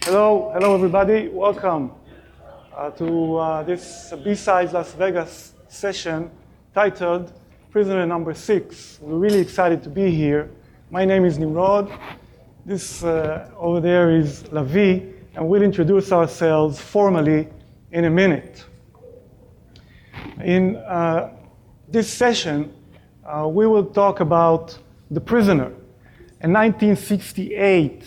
Hello everybody. Welcome to this B-Sides Las Vegas session titled Prisoner Number 6. We're really excited to be here. My name is Nimrod. This over there is Lavi, and we'll introduce ourselves formally in a minute. In this session, we will talk about The Prisoner, a 1968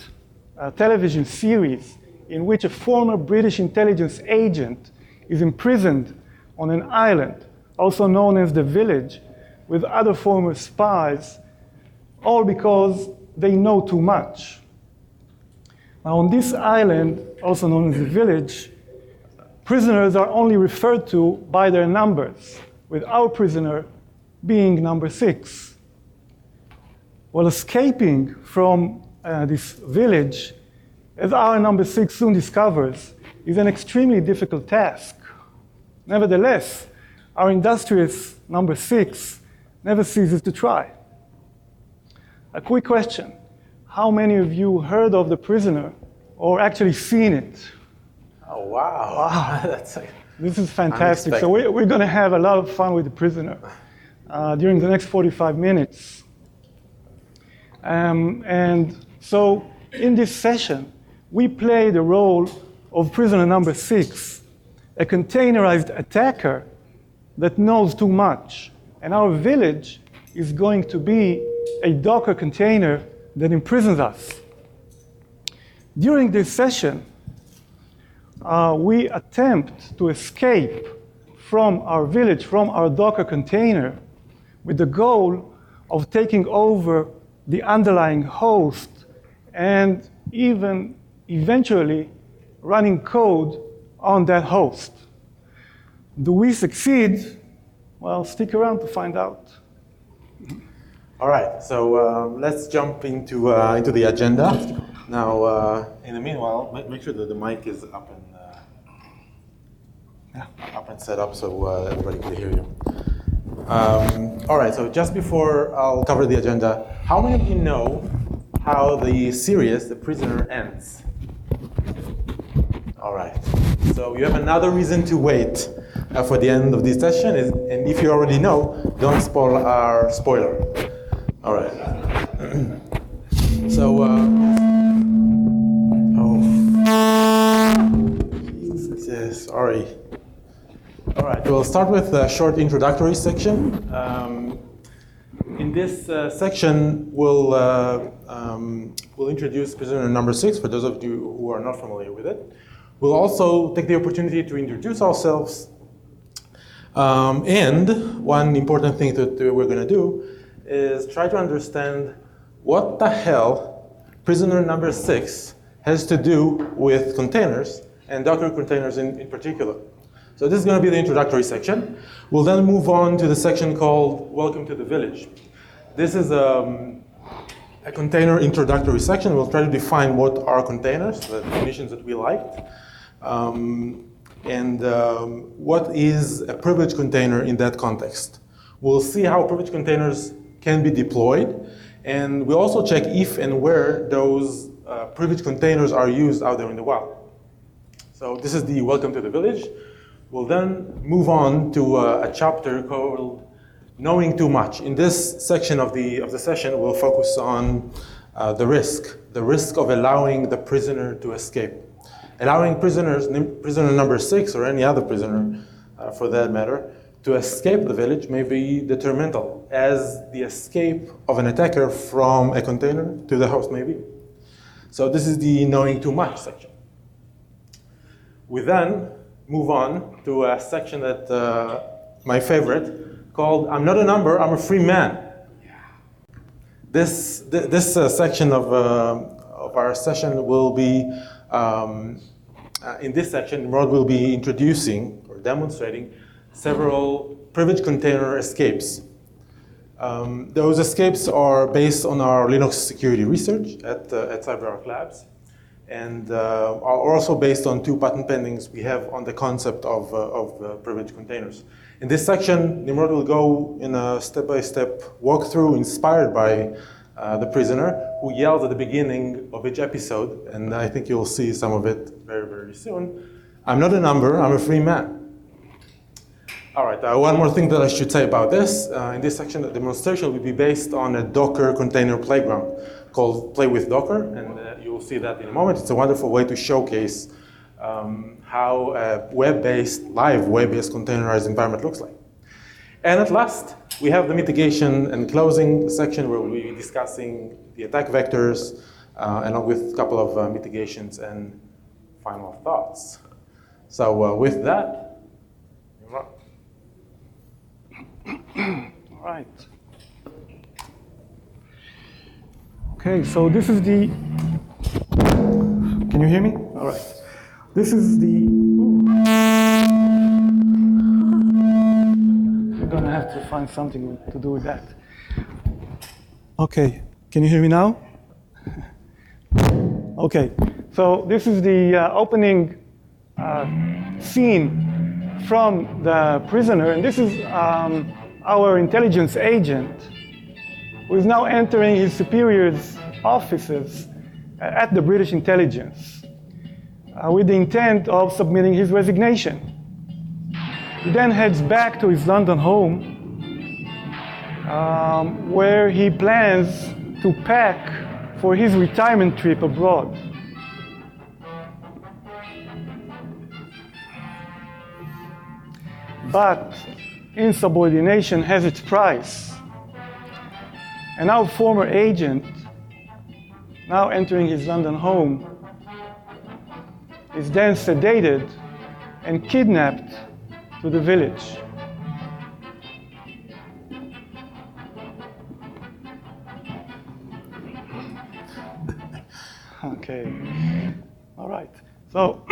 television series in which a former British intelligence agent is imprisoned on an island, also known as the Village, with other former spies, all because they know too much. Now, on this island, also known as the Village, prisoners are only referred to by their numbers, with our prisoner being number 6. While escaping from this village, as our number 6 soon discovers, is an extremely difficult task. Nevertheless, our industrious number 6 never ceases to try. A quick question. How many of you heard of The Prisoner or actually seen it? Oh, wow. That's this is fantastic. So we're going to have a lot of fun with The Prisoner during the next 45 minutes. And so in this session, we play the role of prisoner number 6, a containerized attacker that knows too much. And our village is going to be a Docker container that imprisons us. During this session, we attempt to escape from our village, from our Docker container, with the goal of taking over the underlying host and even eventually running code on that host. Do we succeed? Well, stick around to find out. All right, so let's jump into the agenda. Now, in the meanwhile, make sure that the mic is up and set up so everybody can hear you. All right, so just before I'll cover the agenda, how many of you know how the series, The Prisoner, ends? All right, so you have another reason to wait for the end of this session, and if you already know, don't spoil our spoiler. All right. So, Jesus, sorry. All right, we'll start with a short introductory section. In this section, we'll introduce prisoner number 6, for those of you who are not familiar with it. We'll also take the opportunity to introduce ourselves. And one important thing that we're going to do is try to understand what the hell prisoner number 6 has to do with containers, and Docker containers in particular. So this is going to be the introductory section. We'll then move on to the section called Welcome to the Village. This is a container introductory section. We'll try to define what are containers, the definitions that we liked, and what is a privileged container in that context. We'll see how privileged containers can be deployed, and we'll also check if and where those privileged containers are used out there in the wild. So this is the Welcome to the Village. We'll then move on to a chapter called Knowing Too Much. In this section of the session, we'll focus on the risk of allowing the prisoner to escape. Allowing prisoner number 6, or any other prisoner for that matter, to escape the village may be detrimental, as the escape of an attacker from a container to the host may be. So this is the Knowing Too Much section. We then move on to a section that my favorite, called I'm Not a Number, I'm a Free Man. This section of our session will be, in this section, Nimrod will be introducing or demonstrating several privileged container escapes. Those escapes are based on our Linux security research at CyberArk Labs, and are also based on 2 patent pendings we have on the concept of privileged containers. In this section, Nimrod will go in a step-by-step walkthrough inspired by the prisoner, who yells at the beginning of each episode, and I think you'll see some of it very, very soon. I'm not a number, I'm a free man. All right, one more thing that I should say about this. In this section, the demonstration will be based on a Docker container playground called Play with Docker, and you will see that in a moment. It's a wonderful way to showcase how a live web-based containerized environment looks like. And at last, we have the mitigation and closing section where we'll be discussing the attack vectors, along with a couple of mitigations and final thoughts. So with that, Nimrod. All right. Okay, so this is the, can you hear me? All right. This is the, you're gonna have to find something to do with that. Okay, can you hear me now? Okay, so this is the opening scene from the prisoner, and this is our intelligence agent who is now entering his superior's offices at the British intelligence with the intent of submitting his resignation. He then heads back to his London home where he plans to pack for his retirement trip abroad. But insubordination has its price. And our former agent, now entering his London home, is then sedated and kidnapped to the village. Okay, all right. So,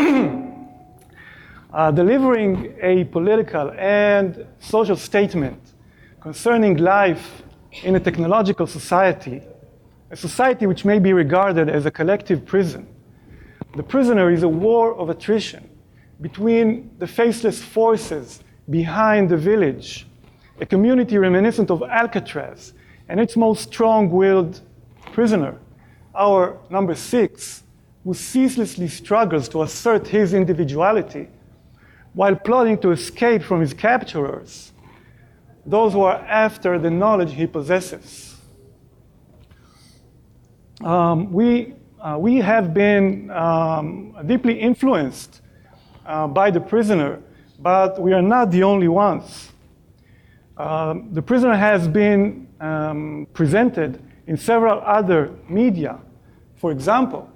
delivering a political and social statement concerning life in a technological society, a society which may be regarded as a collective prison. The prisoner is a war of attrition between the faceless forces behind the village, a community reminiscent of Alcatraz, and its most strong-willed prisoner, our number 6, who ceaselessly struggles to assert his individuality while plotting to escape from his capturers, those who are after the knowledge he possesses. We have been deeply influenced by the prisoner, but we are not the only ones. The prisoner has been presented in several other media. For example,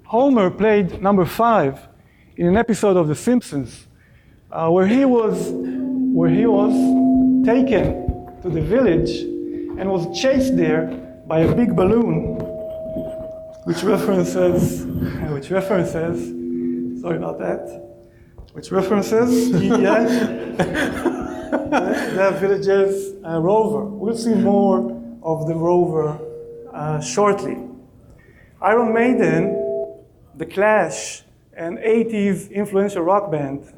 Homer played number 5 in an episode of The Simpsons, where he was taken to the village and was chased there by a big balloon, which references, sorry about that, which references the village's rover. We'll see more of the rover shortly. Iron Maiden, The Clash, an 80s influential rock band,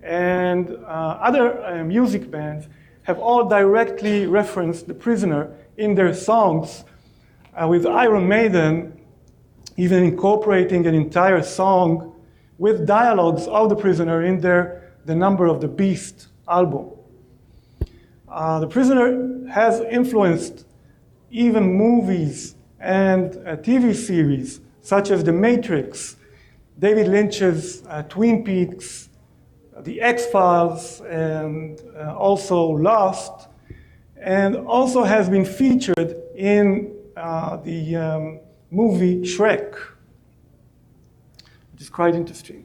and other music bands have all directly referenced the prisoner in their songs, with Iron Maiden even incorporating an entire song with dialogues of the prisoner in their The Number of the Beast album. The prisoner has influenced even movies and TV series such as The Matrix, David Lynch's Twin Peaks, The X-Files, and also Lost, and also has been featured in the movie Shrek, which is quite interesting.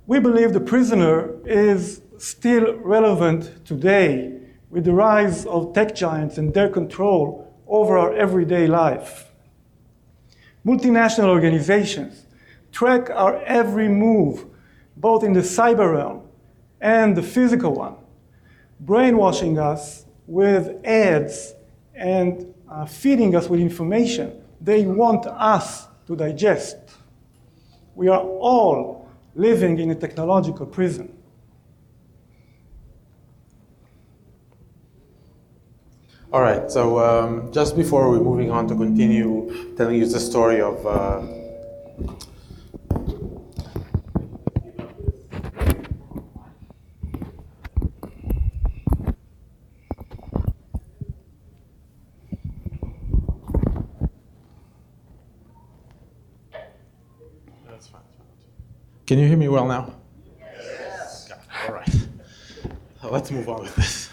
We believe the prisoner is still relevant today with the rise of tech giants and their control over our everyday life. Multinational organizations track our every move, both in the cyber realm and the physical one, brainwashing us with ads and feeding us with information they want us to digest. We are all living in a technological prison. All right, so just before we're moving on to continue telling you the story of That's fine. Can you hear me well now? Yes. All right. So let's move on with this.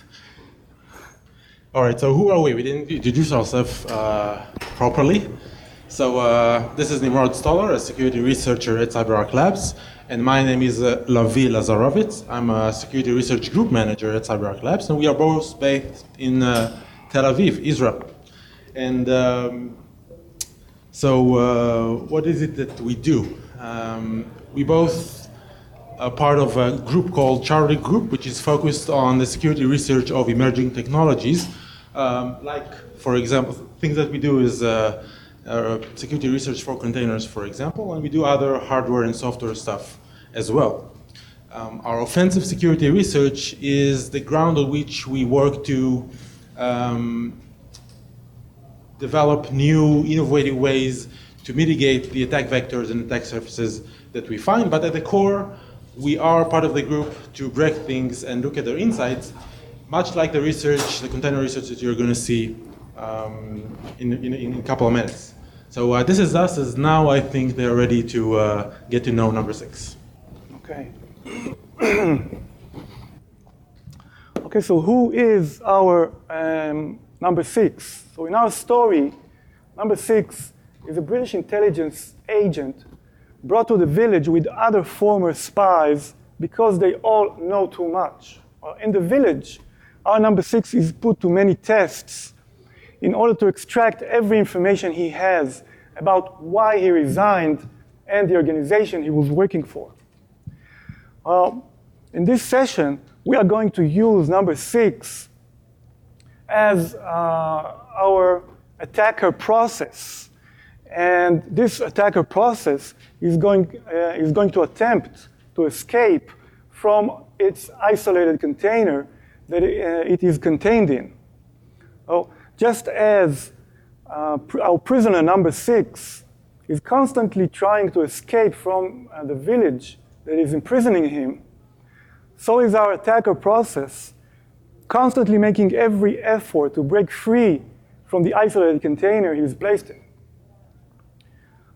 All right, so who are we? We didn't introduce ourselves properly. So this is Nimrod Stoller, a security researcher at CyberArk Labs, and my name is Lavi Lazarovitz. I'm a security research group manager at CyberArk Labs, and we are both based in Tel Aviv, Israel. And what is it that we do? We both are part of a group called Charlie Group, which is focused on the security research of emerging technologies. Like, for example, things that we do is security research for containers, for example, and we do other hardware and software stuff as well. Our offensive security research is the ground on which we work to develop new, innovative ways to mitigate the attack vectors and attack surfaces that we find, but at the core, we are part of the group to break things and look at their insights, much like the research, the container research that you're going to see in a couple of minutes. So this is us, as now I think they're ready to get to know number 6. Okay. Okay, so who is our number 6? So in our story, number 6 is a British intelligence agent brought to the village with other former spies because they all know too much. In the village, our number 6 is put to many tests in order to extract every information he has about why he resigned and the organization he was working for. In this session, we are going to use number 6 as our attacker process. And this attacker process is going to attempt to escape from its isolated container that it is contained in. Just as our prisoner number 6 is constantly trying to escape from the village that is imprisoning him, so is our attacker process constantly making every effort to break free from the isolated container he is placed in.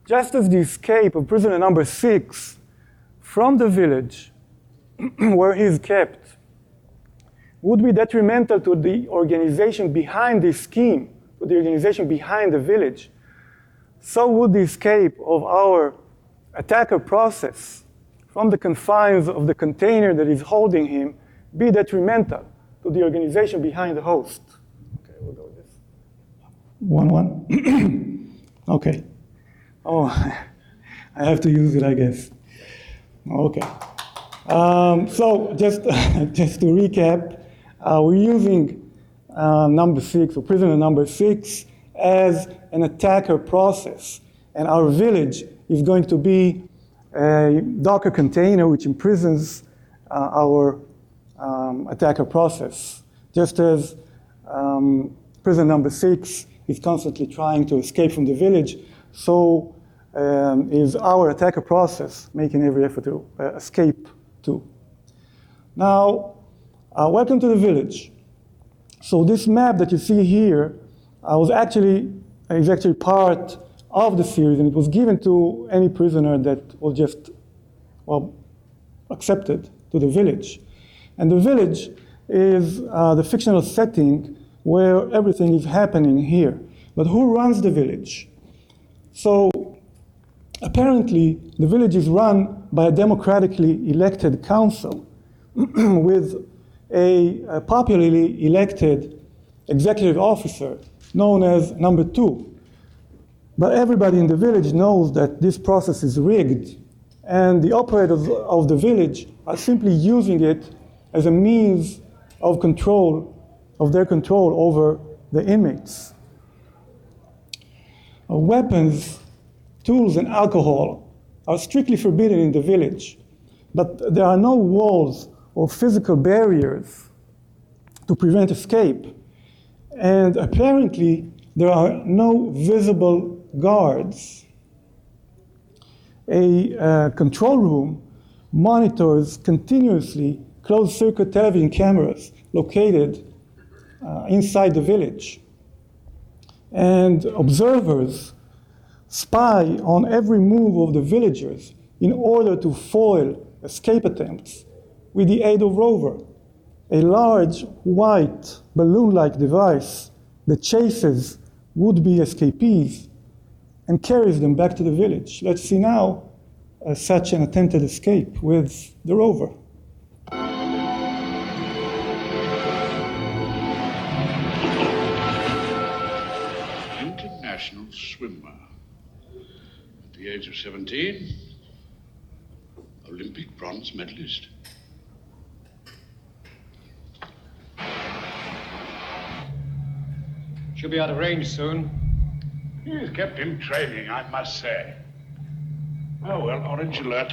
Just as the escape of prisoner number 6 from the village where he is kept would be detrimental to the organization behind this scheme, to the organization behind the village, so would the escape of our attacker process from the confines of the container that is holding him be detrimental to the organization behind the host. Okay, we'll go with this. 1-1. Okay. Oh, I have to use it, I guess. Okay. So just to recap, we're using number 6, or prisoner number 6, as an attacker process. And our village is going to be a Docker container which imprisons our attacker process. Just as prisoner number 6 is constantly trying to escape from the village, so is our attacker process making every effort to escape too. Now, welcome to the village. So this map that you see here is actually part of the series, and it was given to any prisoner that was just, accepted to the village. And the village is the fictional setting where everything is happening here. But who runs the village? So apparently, the village is run by a democratically elected council with a popularly elected executive officer known as number 2. But everybody in the village knows that this process is rigged, and the operators of the village are simply using it as a means of their control over the inmates. Weapons, tools, and alcohol are strictly forbidden in the village, but there are no walls or physical barriers to prevent escape. And apparently, there are no visible guards. A control room monitors continuously closed-circuit television cameras located inside the village. And observers spy on every move of the villagers in order to foil escape attempts with the aid of rover, a large white balloon-like device that chases would-be escapees and carries them back to the village. Let's see now such an attempted escape with the rover. International swimmer. At the age of 17, Olympic bronze medalist. She'll be out of range soon. He's kept in training, I must say. Oh, well, orange alert.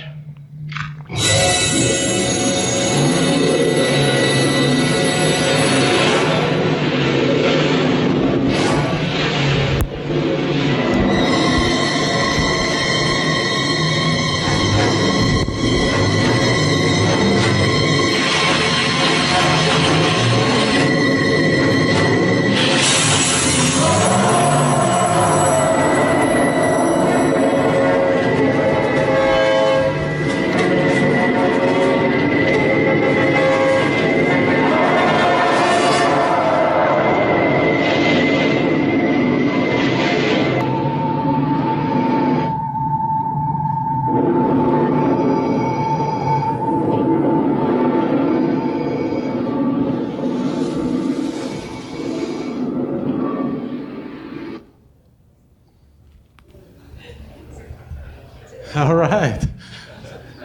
All right.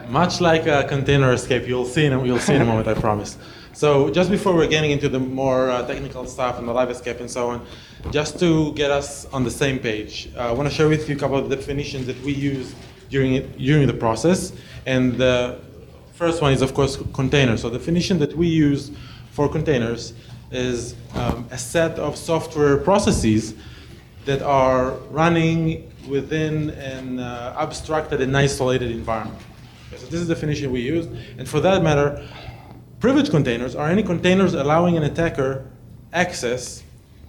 Much like a container escape, you'll see in a moment, I promise. So just before we're getting into the more technical stuff and the live escape and so on, just to get us on the same page, I want to share with you a couple of definitions that we use during the process. And the first one is, of course, container. So the definition that we use for containers is a set of software processes that are running within an abstracted and isolated environment. Okay, so this is the definition we use. And for that matter, privileged containers are any containers allowing an attacker access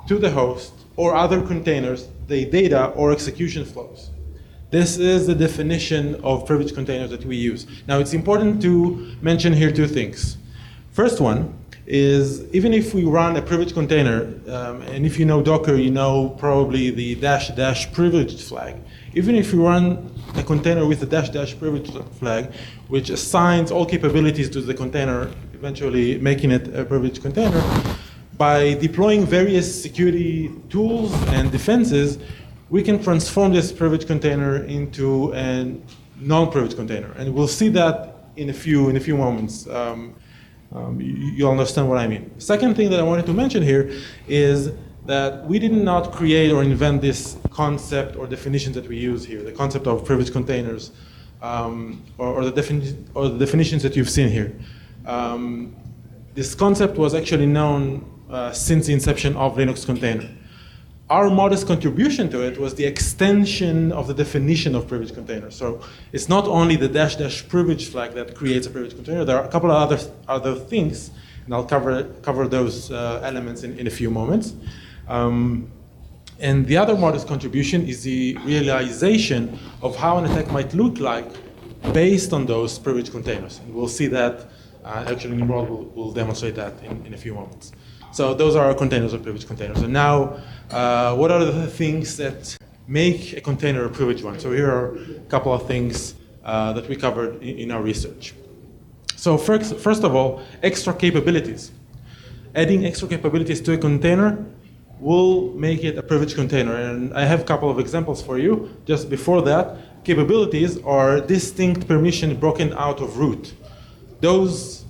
to the host or other containers, the data or execution flows. This is the definition of privileged containers that we use. Now, it's important to mention here two things. First one is, even if we run a privileged container, and if you know Docker, you know probably the -- privileged flag. Even if you run a container with the -- privileged flag, which assigns all capabilities to the container, eventually making it a privileged container, by deploying various security tools and defenses, we can transform this privileged container into a non-privileged container. And we'll see that in a few moments. You'll understand what I mean. Second thing that I wanted to mention here is that we did not create or invent this concept or definition that we use here, the concept of privileged containers, or the definitions that you've seen here. This concept was actually known since the inception of Linux container. Our modest contribution to it was the extension of the definition of privileged containers. So it's not only the -- privilege flag that creates a privileged container. There are a couple of other things, and I'll cover those elements in a few moments. And the other modest contribution is the realization of how an attack might look like based on those privileged containers. And we'll see that, actually Nimrod will demonstrate that in a few moments. So those are our containers or privileged containers. And now, what are the things that make a container a privileged one? So here are a couple of things that we covered in our research. So first of all, extra capabilities. Adding extra capabilities to a container will make it a privileged container. And I have a couple of examples for you. Just before that, capabilities are distinct permission broken out of root. Those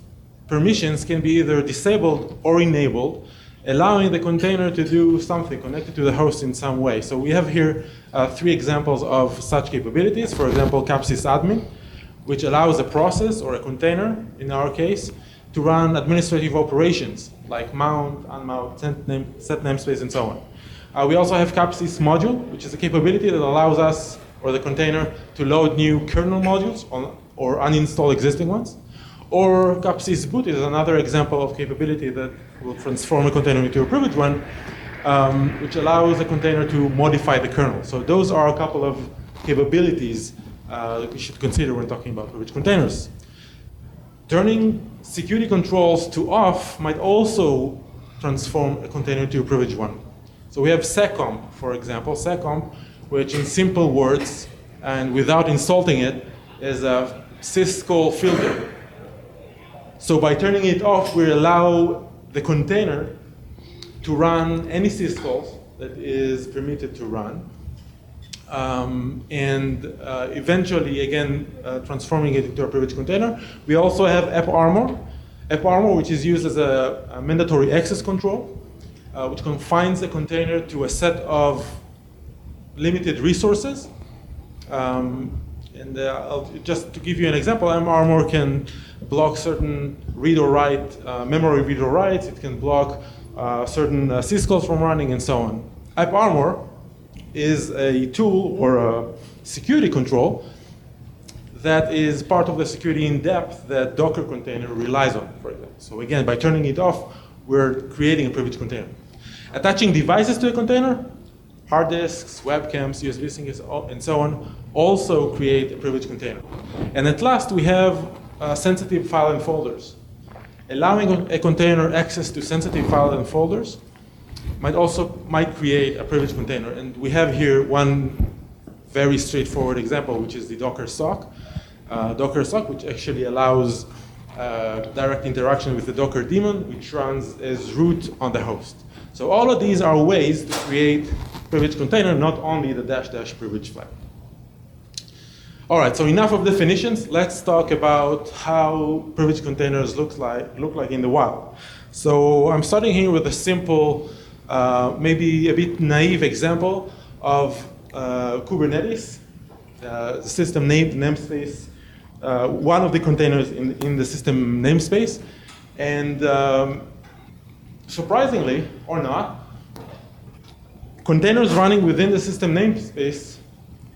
permissions can be either disabled or enabled, allowing the container to do something connected to the host in some way. So we have here 3 examples of such capabilities. For example, capsysadmin, which allows a process or a container, in our case, to run administrative operations like mount, unmount, set namespace, and so on. We also have capsys module, which is a capability that allows us or the container to load new kernel modules or uninstall existing ones. Or capsys boot is another example of capability that will transform a container into a privileged one, which allows a container to modify the kernel. So those are a couple of capabilities that we should consider when talking about privileged containers. Turning security controls to off might also transform a container into a privileged one. So we have seccomp, for example, seccomp, which in simple words and without insulting it is a syscall filter. So by turning it off, we allow the container to run any syscalls that is permitted to run, and eventually, again, transforming it into a privileged container. We also have AppArmor. AppArmor, which is used as a mandatory access control, which confines a container to a set of limited resources. Just to give you an example, AppArmor can block certain read or write, memory read or writes. It can block certain syscalls from running and so on. AppArmor is a tool or a security control that is part of the security in depth that Docker container relies on, for example. So again, by turning it off, we're creating a privileged container. Attaching devices to a container, hard disks, webcams, USB sticks, and so on, also create a privileged container. And at last, we have sensitive file and folders. Allowing a container access to sensitive files and folders might create a privileged container. And we have here one very straightforward example, which is the Docker sock. Docker sock, which actually allows direct interaction with the Docker daemon, which runs as root on the host. So all of these are ways to create privileged container, not only the -- privilege flag. All right, so enough of definitions. Let's talk about how privileged containers look like in the wild. So I'm starting here with a simple, maybe a bit naive example of Kubernetes, the system namespace, one of the containers in the system namespace. And surprisingly, or not, containers running within the system namespace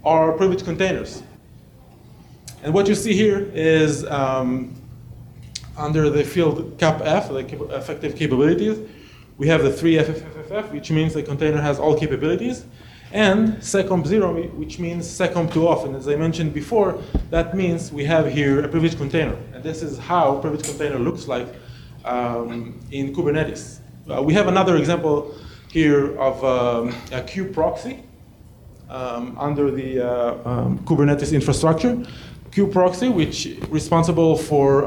are privileged containers. And what you see here is under the field CapF, the effective capabilities, we have the 3FFFF, which means the container has all capabilities, and seccomp0, which means seccomp to off. And as I mentioned before, that means we have here a privileged container. And this is how a privileged container looks like in Kubernetes. We have another example here of a kube-proxy under the Kubernetes infrastructure. Kube-proxy, which is responsible for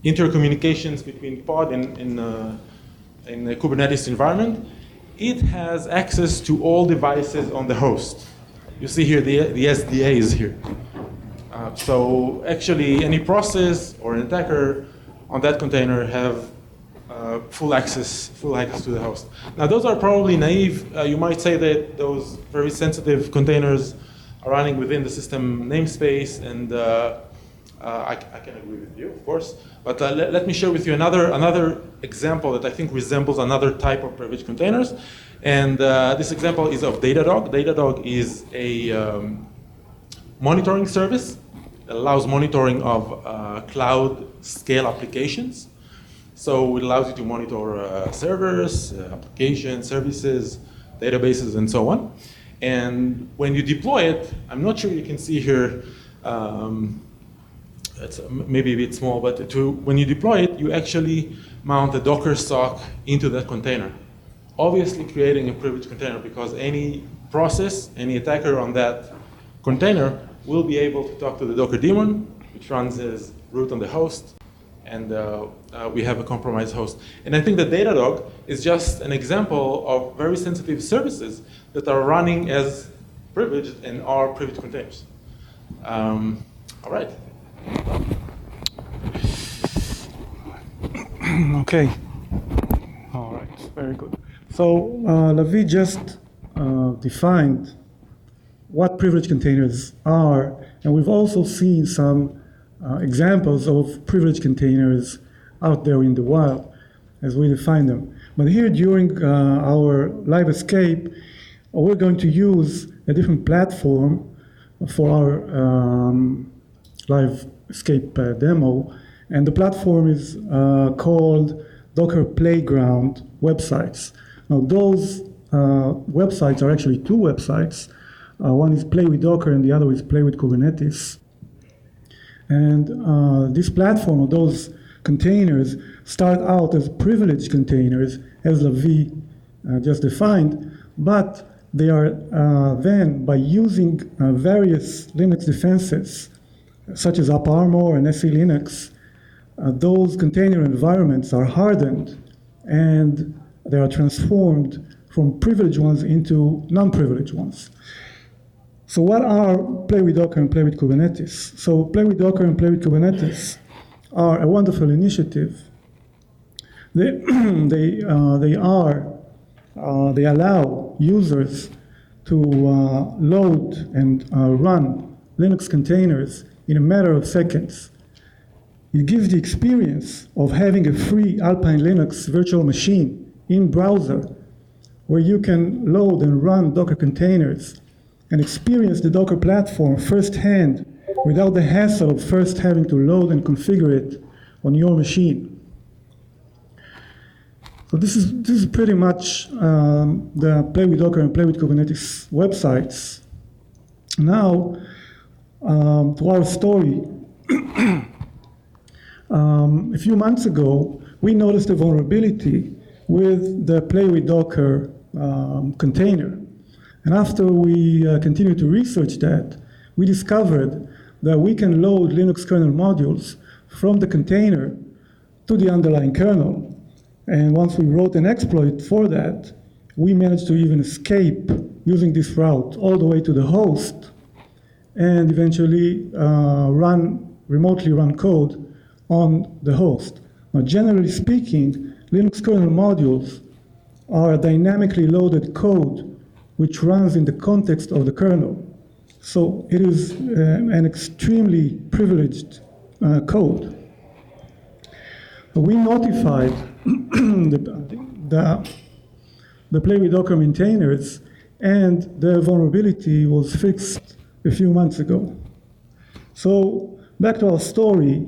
intercommunications between pod in a Kubernetes environment. It has access to all devices on the host. You see here the SDA is here. So actually, any process or an attacker on that container have full access to the host. Now, those are probably naive. You might say that those very sensitive containers are running within the system namespace, and I can agree with you, of course. But let me share with you another example that I think resembles another type of privileged containers. And this example is of Datadog. Datadog is a monitoring service that allows monitoring of cloud scale applications. So it allows you to monitor servers, applications, services, databases, and so on. And when you deploy it, I'm not sure you can see here, it's maybe a bit small, but when you deploy it, you actually mount a Docker sock into that container, obviously creating a privileged container, because any process, any attacker on that container will be able to talk to the Docker daemon, which runs as root on the host, and we have a compromised host. And I think that Datadog is just an example of very sensitive services that are running as privileged and are privileged containers. All right. Okay. All right. Very good. So Lavi just defined what privileged containers are, and we've also seen some examples of privileged containers out there in the wild, as we define them. But here during our live escape, we're going to use a different platform for our live escape demo. And the platform is called Docker Playground websites. Now those websites are actually two websites. One is Play with Docker and the other is Play with Kubernetes. And this platform, or those containers, start out as privileged containers, as Lavi just defined, but they are then, by using various Linux defenses, such as AppArmor and SE Linux, those container environments are hardened and they are transformed from privileged ones into non-privileged ones. So what are Play with Docker and Play with Kubernetes? So Play with Docker and Play with Kubernetes are a wonderful initiative. They allow users to load and run Linux containers in a matter of seconds. It gives the experience of having a free Alpine Linux virtual machine in browser where you can load and run Docker containers and experience the Docker platform firsthand without the hassle of first having to load and configure it on your machine. So this is pretty much the Play with Docker and Play with Kubernetes websites. Now, to our story. A few months ago, we noticed a vulnerability with the Play with Docker container. And after we continued to research that, we discovered that we can load Linux kernel modules from the container to the underlying kernel. And once we wrote an exploit for that, we managed to even escape using this route all the way to the host and eventually remotely run code on the host. Now, generally speaking, Linux kernel modules are dynamically loaded code which runs in the context of the kernel. So it is an extremely privileged code. We notified the Play with Docker maintainers, and the vulnerability was fixed a few months ago. So back to our story,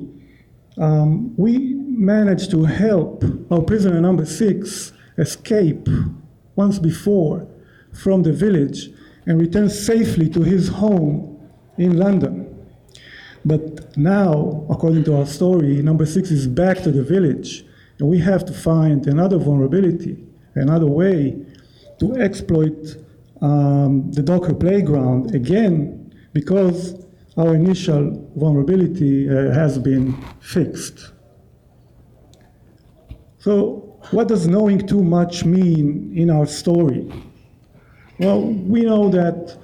we managed to help our prisoner number 6 escape once before from the village and return safely to his home in London. But now, according to our story, number 6 is back to the village, and we have to find another vulnerability, another way to exploit the Docker playground again, because our initial vulnerability has been fixed. So what does knowing too much mean in our story? Well, we know that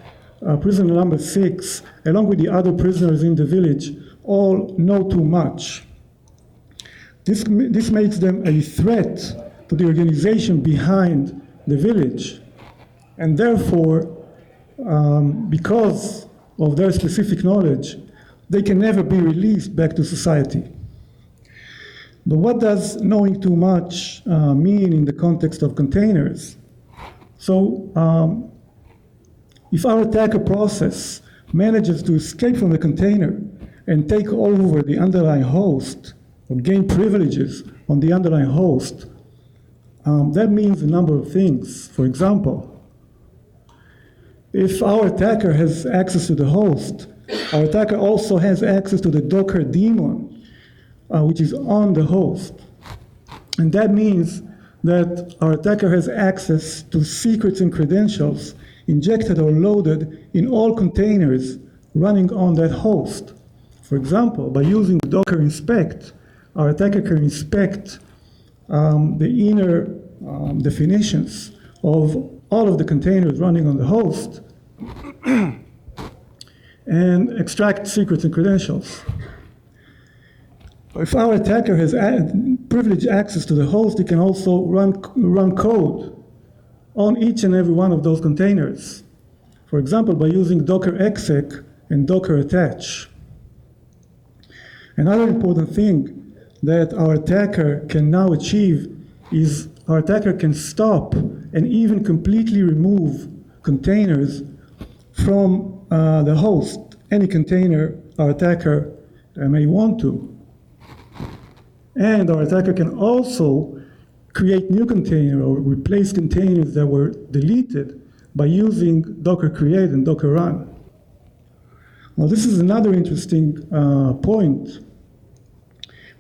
prisoner number 6, along with the other prisoners in the village, all know too much. This makes them a threat to the organization behind the village. And therefore, because of their specific knowledge, they can never be released back to society. But what does knowing too much mean in the context of containers? So if our attacker process manages to escape from the container and take over the underlying host or gain privileges on the underlying host, that means a number of things. For example, if our attacker has access to the host, our attacker also has access to the Docker daemon, which is on the host. And that means that our attacker has access to secrets and credentials injected or loaded in all containers running on that host. For example, by using Docker inspect, our attacker can inspect the inner definitions of all of the containers running on the host and extract secrets and credentials. If our attacker has privileged access to the host, he can also run code on each and every one of those containers. For example, by using Docker exec and Docker attach. Another important thing that our attacker can now achieve is our attacker can stop and even completely remove containers from the host, any container our attacker may want to. And our attacker can also create new containers or replace containers that were deleted by using Docker create and Docker run. Well, this is another interesting point.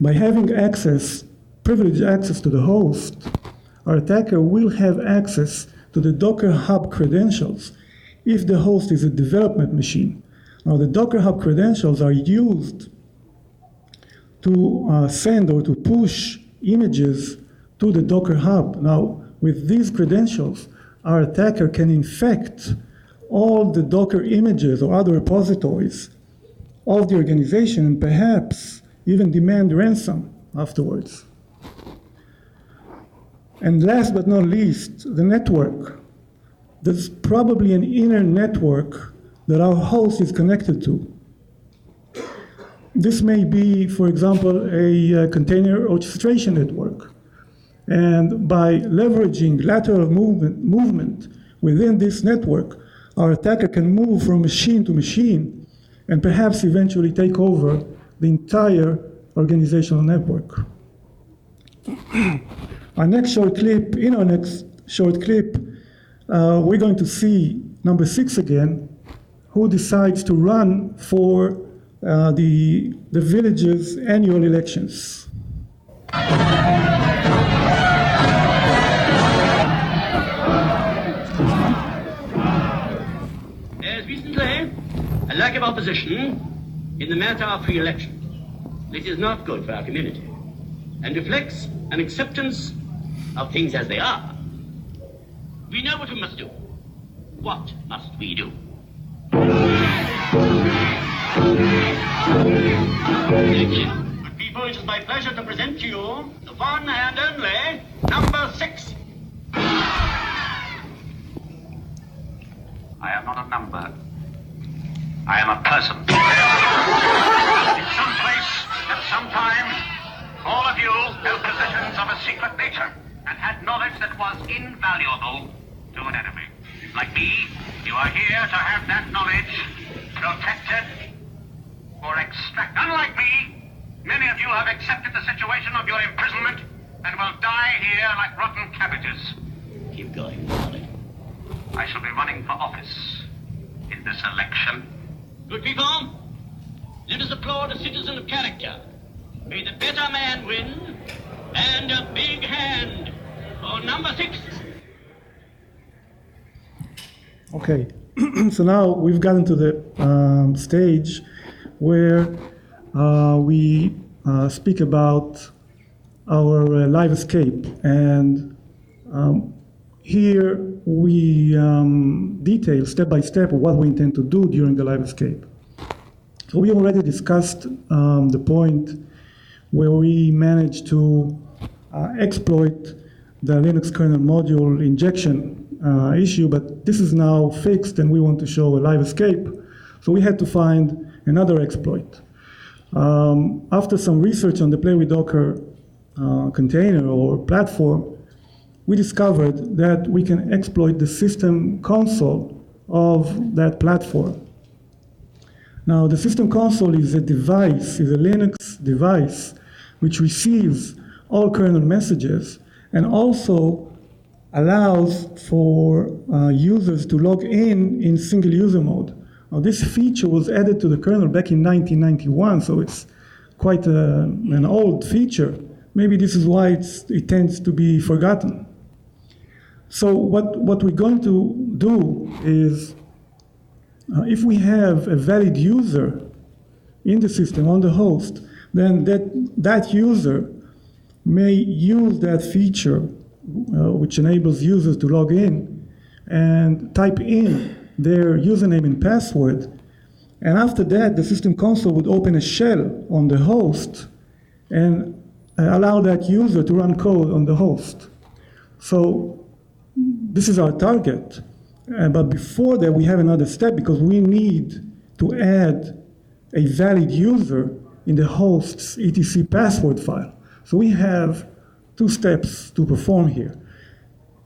By having access, privileged access to the host, our attacker will have access to the Docker Hub credentials if the host is a development machine. Now, the Docker Hub credentials are used to send or to push images to the Docker Hub. Now, with these credentials, our attacker can infect all the Docker images or other repositories of the organization and perhaps even demand ransom afterwards. And last but not least, the network. There's probably an inner network that our host is connected to. This may be, for example, a container orchestration network. And by leveraging lateral movement within this network, our attacker can move from machine to machine and perhaps eventually take over the entire organizational network. In our next short clip, we're going to see number 6 again, who decides to run for the village's annual elections. There's recently a lack of opposition in the matter of free elections. This is not good for our community and reflects an acceptance of things as they are. We know what we must do. What must we do? Thank you. Good people, it is my pleasure to present to you the one and only number 6. I am not a number. I am a person. In some place, at some time, all of you held positions of a secret nature and had knowledge that was invaluable to an enemy. Like me, you are here to have that knowledge protected or extracted. Unlike me, many of you have accepted the situation of your imprisonment and will die here like rotten cabbages. Keep going, Molly. I shall be running for office in this election. Good people, let us applaud a citizen of character. May the better man win, and a big hand for number 6. Okay, so now we've gotten to the stage where we speak about our live escape. And here we detail step by step what we intend to do during the live escape. So we already discussed the point where we managed to exploit the Linux kernel module injection issue, but this is now fixed and we want to show a live escape. So we had to find another exploit. After some research on the Play with Docker container or platform, we discovered that we can exploit the system console of that platform. Now, the system console is a device, is a Linux device, which receives all kernel messages and also allows for users to log in single user mode. Now, this feature was added to the kernel back in 1991, so it's quite an old feature. Maybe this is why it tends to be forgotten. So what we're going to do is, if we have a valid user in the system, on the host, then that user may use that feature, which enables users to log in and type in their username and password. And after that, the system console would open a shell on the host and allow that user to run code on the host. So this is our target. But before that, we have another step because we need to add a valid user in the host's etc password file. So we have two steps to perform here.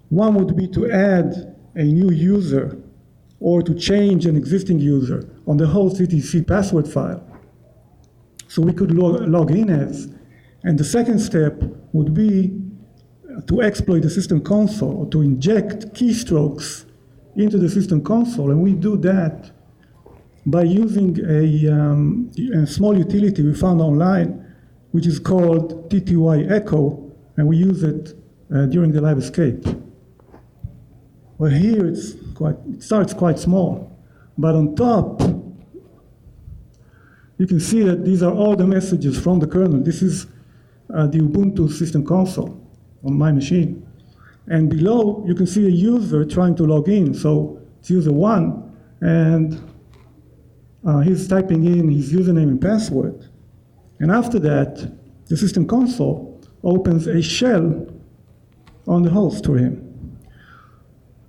One would be to add a new user or to change an existing user on the host etc password file. So we could log in as. And the second step would be to exploit the system console or to inject keystrokes into the system console. And we do that by using a small utility we found online, which is called TTY Echo, and we use it during the live escape. Well, here it starts quite small, but on top, you can see that these are all the messages from the kernel. This is the Ubuntu system console on my machine. And below, you can see a user trying to log in. So it's user 1, and he's typing in his username and password. And after that, the system console opens a shell on the host for him.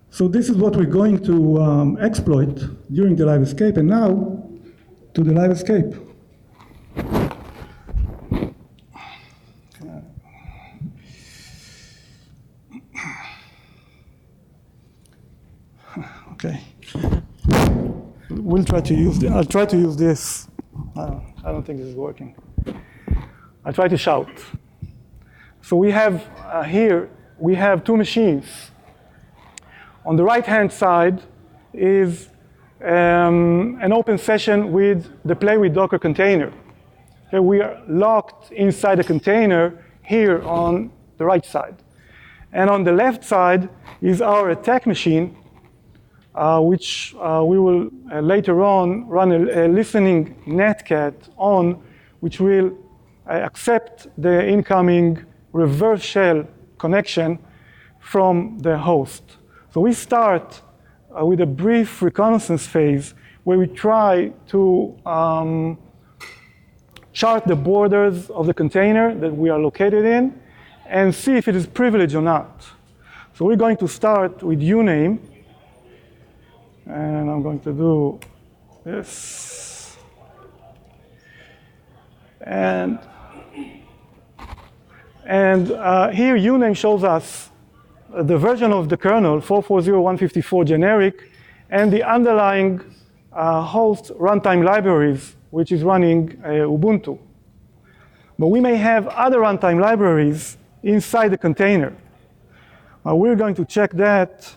So this is what we're going to exploit during the live escape. And now, to the live escape. Okay. We'll try to use I'll try to use this. I don't think this is working. I'll try to shout. So we have here, we have two machines. On the right-hand side is an open session with the Play with Docker container. Okay, we are locked inside a container here on the right side. And on the left side is our attack machine, which we will later on run a listening netcat on, which will accept the incoming reverse shell connection from the host. So we start with a brief reconnaissance phase where we try to chart the borders of the container that we are located in and see if it is privileged or not. So we're going to start with uname, and I'm going to do this. And here uname shows us the version of the kernel, 440.154 generic, and the underlying host runtime libraries, which is running Ubuntu. But we may have other runtime libraries inside the container. We're going to check that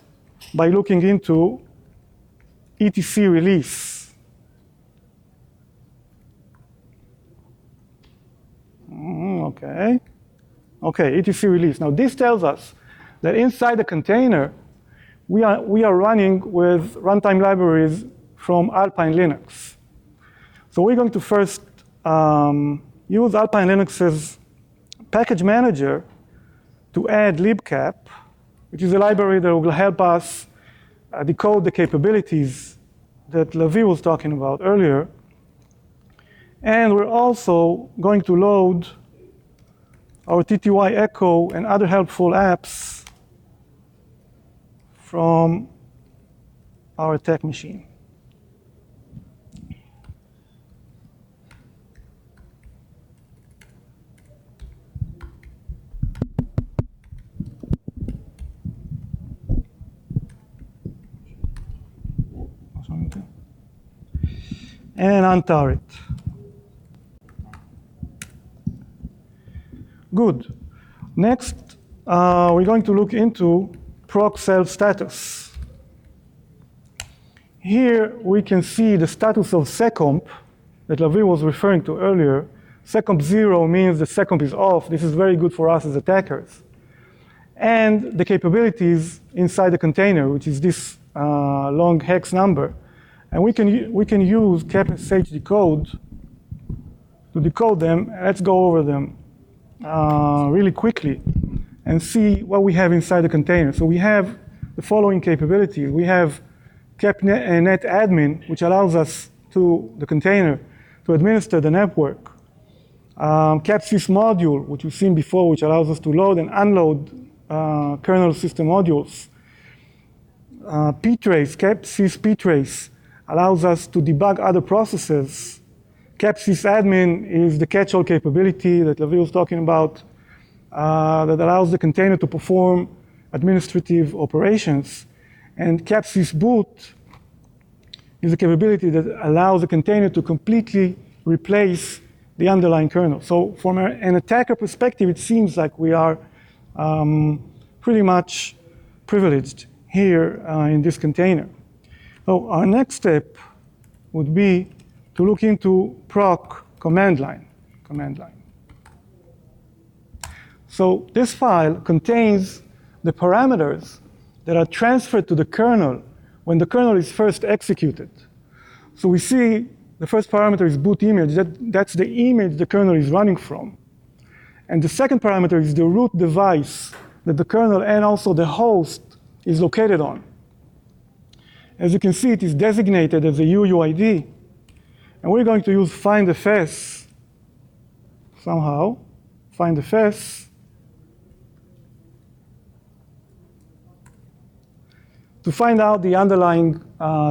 by looking into etc release. Okay, etc release. Now this tells us that inside the container, we are running with runtime libraries from Alpine Linux. So we're going to first use Alpine Linux's package manager to add libcap, which is a library that will help us decode the capabilities that Lavi was talking about earlier. And we're also going to load our TTY Echo and other helpful apps from our attack machine. And untar it. Good. Next, we're going to look into proc self status. Here we can see the status of seccomp that Lavi was referring to earlier. Seccomp 0 means the seccomp is off. This is very good for us as attackers. And the capabilities inside the container, which is this long hex number. And we can use capsh decode to decode them. Let's go over them really quickly and see what we have inside the container. So we have the following capabilities. We have capnet admin, which allows us the container to administer the network. Capsys module, which we've seen before, which allows us to load and unload kernel system modules. Ptrace, capsys ptrace, allows us to debug other processes. capsysadmin is the catch-all capability that Lavi was talking about that allows the container to perform administrative operations. And capsysboot is a capability that allows the container to completely replace the underlying kernel. So from an attacker perspective, it seems like we are pretty much privileged here in this container. So our next step would be to look into proc command line. So this file contains the parameters that are transferred to the kernel when the kernel is first executed. So we see the first parameter is boot image. That's the image the kernel is running from. And the second parameter is the root device that the kernel and also the host is located on. As you can see, it is designated as a UUID. And we're going to use findFS somehow. FindFS to find out the underlying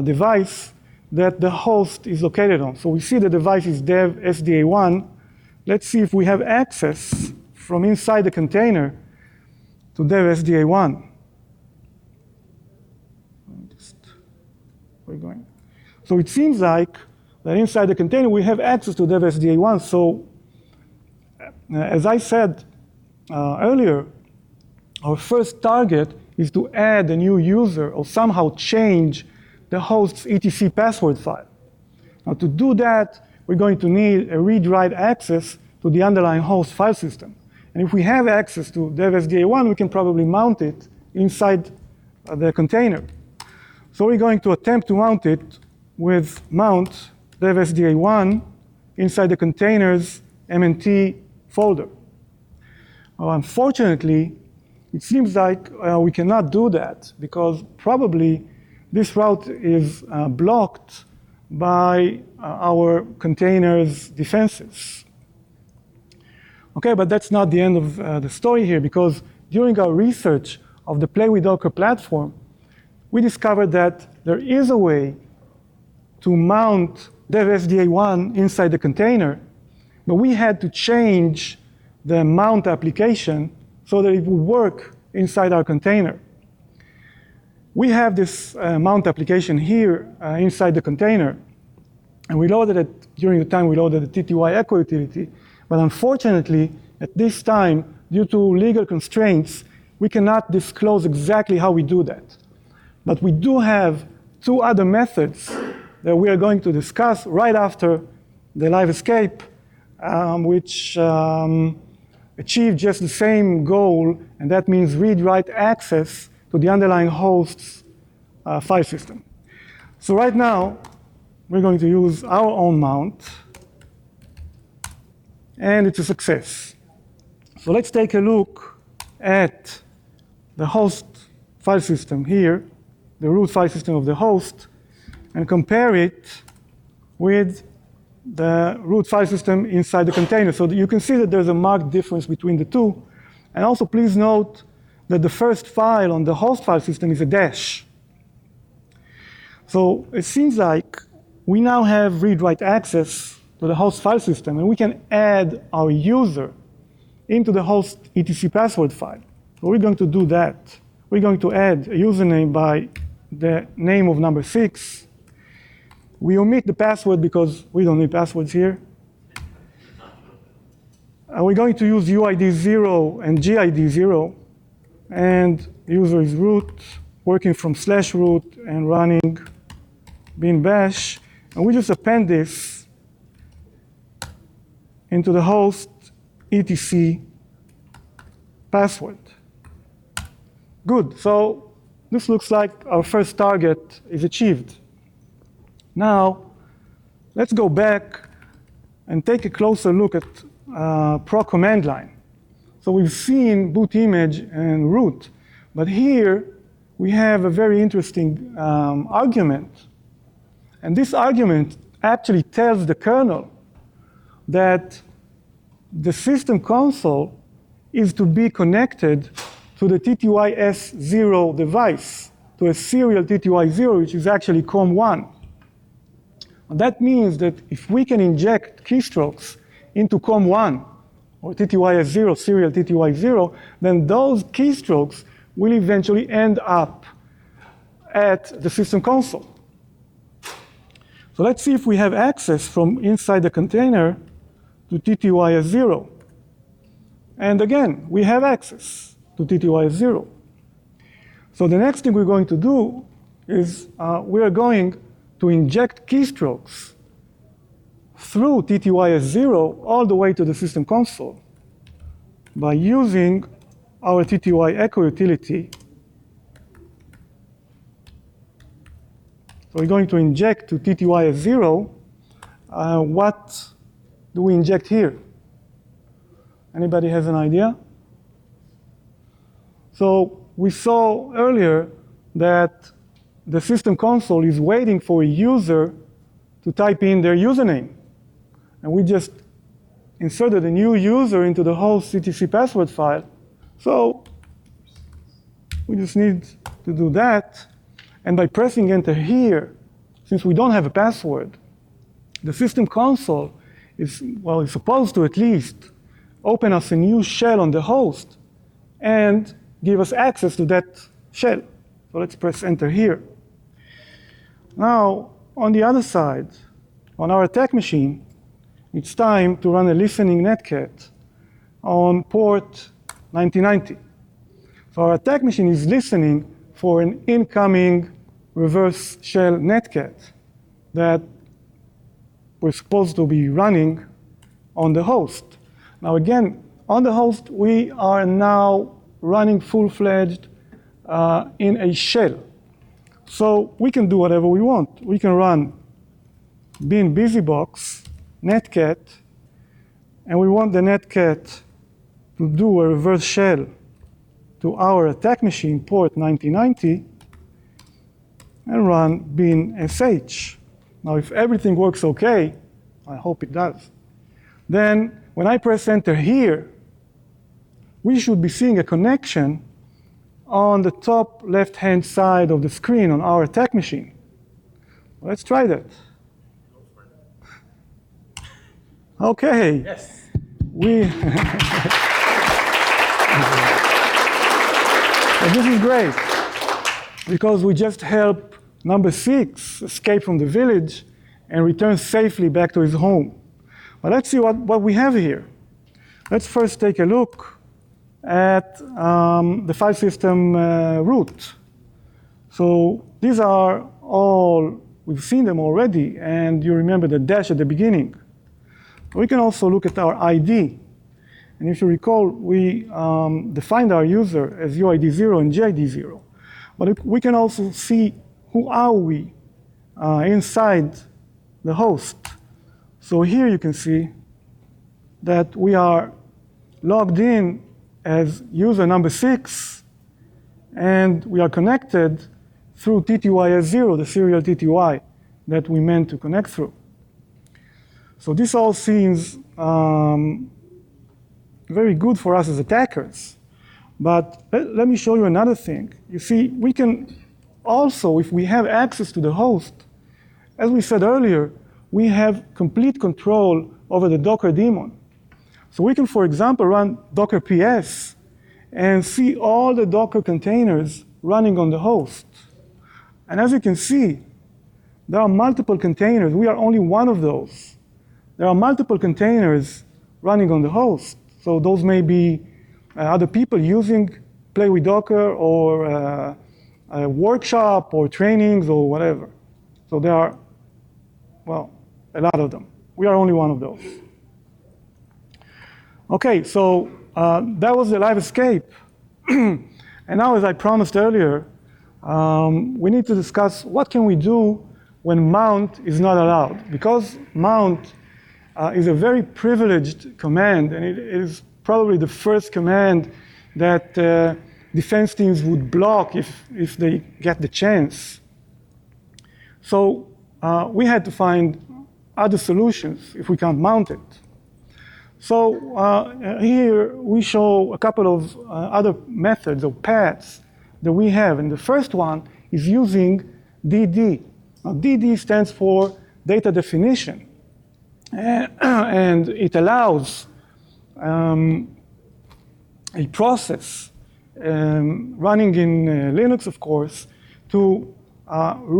device that the host is located on. So we see the device is dev SDA1. Let's see if we have access from inside the container to dev SDA1. We're going. So it seems like that inside the container we have access to dev SDA1. So as I said earlier, our first target is to add a new user or somehow change the host's etc password file. Now to do that, we're going to need a read-write access to the underlying host file system. And if we have access to dev SDA1, we can probably mount it inside the container. So we're going to attempt to mount it with mount dev SDA1 inside the container's MNT folder. Unfortunately, it seems like we cannot do that because probably this route is blocked by our container's defenses. Okay, but that's not the end of the story here, because during our research of the Play with Docker platform, we discovered that there is a way to mount dev SDA1 inside the container, but we had to change the mount application so that it would work inside our container. We have this mount application here inside the container, and we loaded it during the time we loaded the TTY Echo utility. But unfortunately, at this time, due to legal constraints, we cannot disclose exactly how we do that. But we do have two other methods that we are going to discuss right after the live escape, which achieve just the same goal, and that means read-write access to the underlying host's file system. So right now, we're going to use our own mount, and it's a success. So let's take a look at the host file system here, the root file system of the host, and compare it with the root file system inside the container. So that you can see that there's a marked difference between the two. And also please note that the first file on the host file system is a dash. So it seems like we now have read-write access to the host file system, and we can add our user into the host etc password file. So we're going to do that. We're going to add a username by the name of number 6. We omit the password because we don't need passwords here. We're going to use UID 0 and GID 0, and the user is root, working from /root and running bin bash, and we just append this into the host etc password. Good, so this looks like our first target is achieved. Now, let's go back and take a closer look at proc command line. So we've seen boot image and root, but here we have a very interesting argument. And this argument actually tells the kernel that the system console is to be connected to the TTY S0 device, to a serial TTY0, which is actually COM1. And that means that if we can inject keystrokes into COM1 or TTY0, serial TTY0, then those keystrokes will eventually end up at the system console. So let's see if we have access from inside the container to TTY0. And again, we have access to TTY0. So the next thing we're going to do is we are going to inject keystrokes through TTY0 all the way to the system console by using our TTY Echo utility. So we're going to inject to TTY0. What do we inject here? Anybody has an idea? So we saw earlier that the system console is waiting for a user to type in their username. And we just inserted a new user into the host CTC password file. So we just need to do that. And by pressing enter here, since we don't have a password, the system console is supposed to at least open us a new shell on the host and give us access to that shell. So let's press enter here. Now, on the other side, on our attack machine, it's time to run a listening netcat on port 9090. So our attack machine is listening for an incoming reverse shell netcat that we're supposed to be running on the host. Now again, on the host, we are now running full-fledged in a shell. So we can do whatever we want. We can run bin busybox netcat, and we want the netcat to do a reverse shell to our attack machine port 9090 and run bin sh. Now if everything works okay, I hope it does, then when I press enter here, we should be seeing a connection on the top left-hand side of the screen on our attack machine. Let's try that. Okay. Yes. This is great, because we just helped number 6 escape from the village and return safely back to his home. But let's see what we have here. Let's first take a look at the file system root. So these are all, we've seen them already, and you remember the dash at the beginning. We can also look at our ID. And if you recall, we defined our user as UID0 and GID0. But we can also see who are we inside the host. So here you can see that we are logged in as user number 6, and we are connected through TTY0, the serial TTY that we meant to connect through. So this all seems very good for us as attackers. But let me show you another thing. You see, we can also, if we have access to the host, as we said earlier, we have complete control over the Docker daemon. So we can, for example, run Docker PS and see all the Docker containers running on the host. And as you can see, there are multiple containers. We are only one of those. There are multiple containers running on the host. So those may be other people using Play with Docker or a workshop or trainings or whatever. So there are, well, a lot of them. We are only one of those. Okay, so that was the live escape. And now, as I promised earlier, we need to discuss what can we do when mount is not allowed. Because mount is a very privileged command, and it is probably the first command that defense teams would block if they get the chance. So we had to find other solutions if we can't mount it. So here we show a couple of other methods or paths that we have. And the first one is using DD. Now, DD stands for data definition. And it allows a process running in Linux, of course, to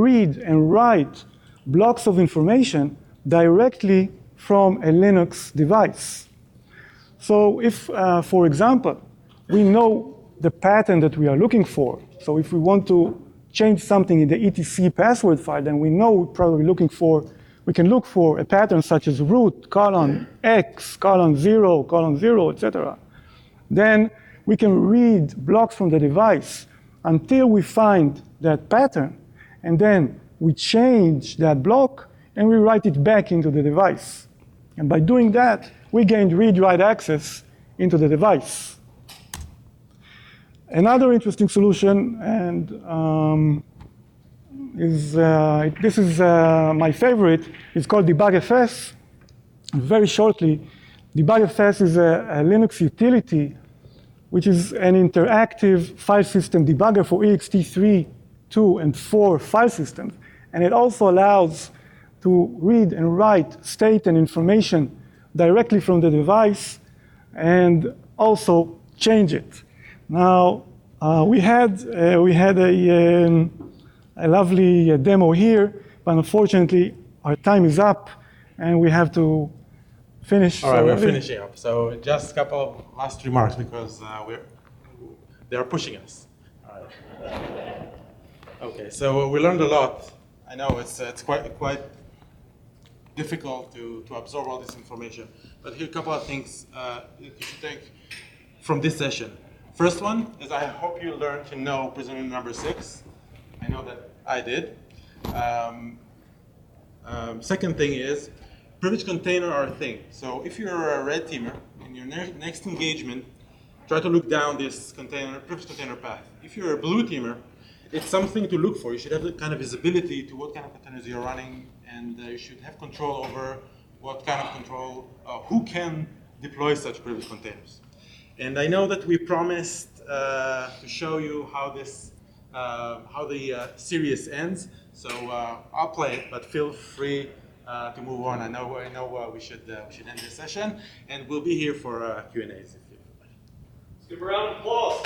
read and write blocks of information directly from a Linux device. So if, for example, we know the pattern that we are looking for, so if we want to change something in the etc password file, then we know we're probably looking for, we can look for a pattern such as root, colon, x, colon, 0, etc. Then we can read blocks from the device until we find that pattern, and then we change that block and we write it back into the device. And by doing that, we gained read-write access into the device. Another interesting solution, and this is my favorite, is called BagFS. Very shortly, BagFS is a Linux utility which is an interactive file system debugger for ext3, 2, and 4 file systems. And it also allows to read and write state and information directly from the device and also change it. Now, we had a lovely demo here, but unfortunately, our time is up, and we have to finish. All right, we're finishing up. So just a couple of last remarks, because they are pushing us. All right. Okay, so we learned a lot. I know it's quite difficult to absorb all this information, but here are a couple of things you should take from this session. First one is I hope you learned to know prisoner number 6. I know that I did. Second thing is privilege container are a thing. So if you're a red teamer, in your next engagement, try to look down this privilege container path. If you're a blue teamer, it's something to look for. You should have the kind of visibility to what kind of containers you're running, and you should have control over what kind of control, who can deploy such privilege containers. And I know that we promised to show you how the series ends. So I'll play it, but feel free to move on. I know we should end this session, and we'll be here for Q&As if you like. Let's give a round of applause.